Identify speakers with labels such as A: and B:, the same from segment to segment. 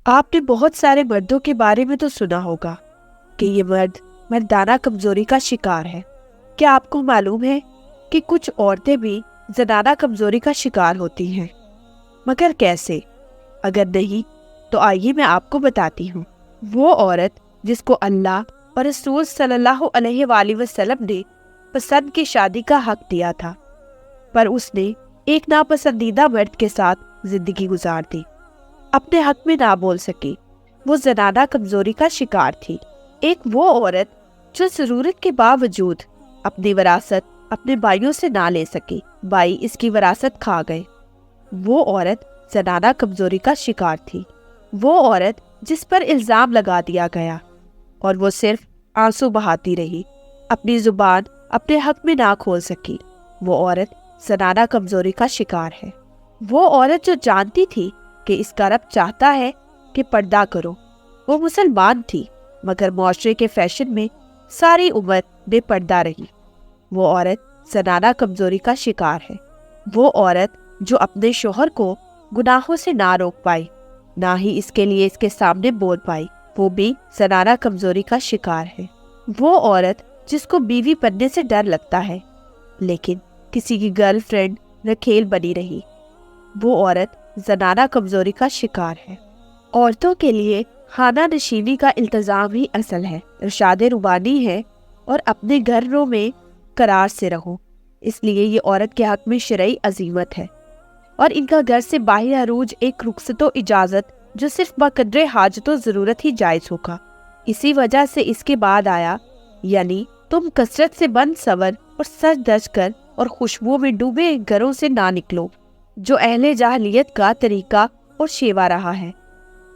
A: آپ نے بہت سارے مردوں کے بارے میں تو سنا ہوگا کہ یہ مرد مردانہ کمزوری کا شکار ہے۔ کیا آپ کو معلوم ہے کہ کچھ عورتیں بھی زنانہ کمزوری کا شکار ہوتی ہیں؟ مگر کیسے؟ اگر نہیں تو آئیے میں آپ کو بتاتی ہوں۔ وہ عورت جس کو اللہ اور رسول صلی اللہ علیہ وآلہ وسلم نے پسند کی شادی کا حق دیا تھا، پر اس نے ایک ناپسندیدہ مرد کے ساتھ زندگی گزار دی، اپنے حق میں نہ بول سکی، وہ زنانہ کمزوری کا شکار تھی۔ ایک وہ عورت جو ضرورت کے باوجود اپنی وراثت اپنے بھائیوں سے نہ لے سکی، بھائی اس کی وراثت کھا گئے، وہ عورت زنانہ کمزوری کا شکار تھی۔ وہ عورت جس پر الزام لگا دیا گیا اور وہ صرف آنسو بہاتی رہی، اپنی زبان اپنے حق میں نہ کھول سکی، وہ عورت زنانہ کمزوری کا شکار ہے۔ وہ عورت جو جانتی تھی کہ اس کا رب چاہتا ہے کہ پردہ کرو، وہ مسلمان تھی مگر معاشرے کے فیشن میں ساری عمر بے پردہ رہی، وہ عورت زنانہ کمزوری کا شکار ہے۔ وہ عورت جو اپنے شوہر کو گناہوں سے نہ روک پائی، نہ ہی اس کے لیے اس کے سامنے بول پائی، وہ بھی زنانہ کمزوری کا شکار ہے۔ وہ عورت جس کو بیوی بننے سے ڈر لگتا ہے لیکن کسی کی گرل فرینڈ رکھیل بنی رہی، وہ عورت زنانہ کمزوری کا شکار ہے۔ عورتوں کے لیے خانہ نشینی کا التزام ہی اصل ہے، ارشاد ربانی ہے، اور اپنے گھروں میں قرار سے رہو، اس لیے یہ عورت کے حق میں شرعی عزیمت ہے، اور ان کا گھر سے باہر عروج ایک رخصت و اجازت جو صرف بقدر حاجت و ضرورت ہی جائز ہوگا۔ اسی وجہ سے اس کے بعد آیا، یعنی تم کثرت سے بند سور اور سج دج کر اور خوشبو میں ڈوبے گھروں سے نہ نکلو، جو اہل جاہلیت کا طریقہ اور شیوا رہا ہے،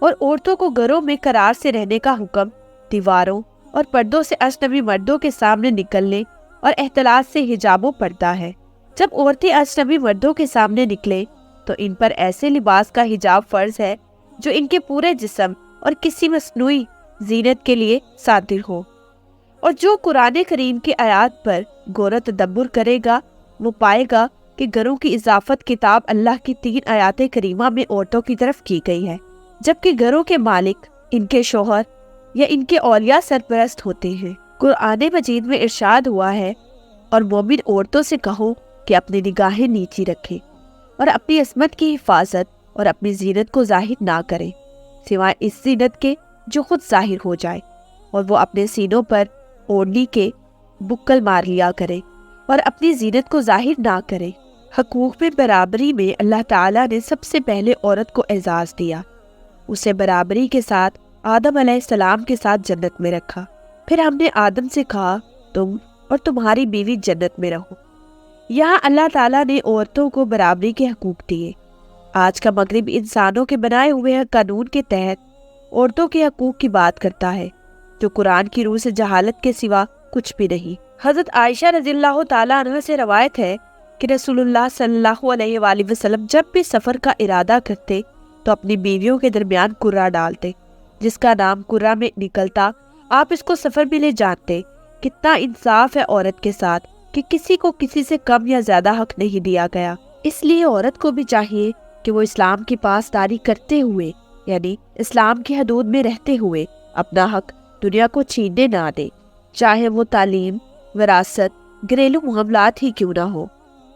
A: اور عورتوں کو گھروں میں قرار سے رہنے کا حکم دیواروں اور پردوں سے اجنبی مردوں کے سامنے نکلنے اور احتیاط سے حجابوں پڑتا ہے۔ جب عورتیں اجنبی مردوں کے سامنے نکلیں تو ان پر ایسے لباس کا حجاب فرض ہے جو ان کے پورے جسم اور کسی مصنوعی زینت کے لیے ساتر ہو، اور جو قرآن کریم کی آیات پر غور و تدبر کرے گا وہ پائے گا کہ گھروں کی اضافت کتاب اللہ کی 3 آیات کریمہ میں عورتوں کی طرف کی گئی ہے، جبکہ گھروں کے مالک ان کے شوہر یا ان کے اولیاء سرپرست ہوتے ہیں۔ قرآن مجید میں ارشاد ہوا ہے، اور مومن عورتوں سے کہو کہ اپنی نگاہیں نیچی رکھیں اور اپنی عصمت کی حفاظت اور اپنی زینت کو ظاہر نہ کریں سوائے اس زینت کے جو خود ظاہر ہو جائے، اور وہ اپنے سینوں پر اوڑھنی کے بکل مار لیا کرے اور اپنی زینت کو ظاہر نہ کرے۔ حقوق میں برابری میں اللہ تعالیٰ نے سب سے پہلے عورت کو اعزاز دیا، اسے برابری کے ساتھ آدم علیہ السلام کے ساتھ جنت میں رکھا، پھر ہم نے آدم سے کہا تم اور تمہاری بیوی جنت میں رہو۔ یہاں اللہ تعالیٰ نے عورتوں کو برابری کے حقوق دیے۔ آج کا مغرب انسانوں کے بنائے ہوئے قانون کے تحت عورتوں کے حقوق کی بات کرتا ہے، جو قرآن کی روح سے جہالت کے سوا کچھ بھی نہیں۔ حضرت عائشہ رضی اللہ تعالیٰ عنہ سے روایت ہے کہ رسول اللہ صلی اللہ علیہ وآلہ وسلم جب بھی سفر کا ارادہ کرتے تو اپنی بیویوں کے درمیان قرہ ڈالتے، جس کا نام قرہ میں نکلتا۔ آپ اس کو سفر میں لے جانتے۔ کتنا انصاف ہے عورت کے ساتھ کہ کسی کو کسی سے کم یا زیادہ حق نہیں دیا گیا۔ اس لیے عورت کو بھی چاہیے کہ وہ اسلام کی پاسداری کرتے ہوئے، یعنی اسلام کی حدود میں رہتے ہوئے، اپنا حق دنیا کو چھیننے نہ دے، چاہے وہ تعلیم، وراثت، گھریلو معاملات ہی کیوں نہ ہو۔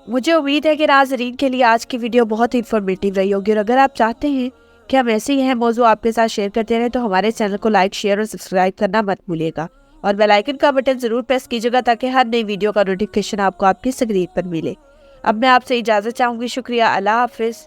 A: مجھے امید ہے کہ ناظرین کے لیے آج کی ویڈیو بہت انفارمیٹیو رہی ہوگی، اور اگر آپ چاہتے ہیں کہ ہم ایسے ہی اہم موضوع آپ کے ساتھ شیئر کرتے رہیں تو ہمارے چینل کو لائک، شیئر اور سبسکرائب کرنا مت بھولیے گا، اور بیل آئیکن کا بٹن ضرور پریس کیجیے گا تاکہ ہر نئی ویڈیو کا نوٹیفیکیشن آپ کو آپ کی اسکرین پر ملے۔ اب میں آپ سے اجازت چاہوں گی۔ شکریہ، اللہ حافظ۔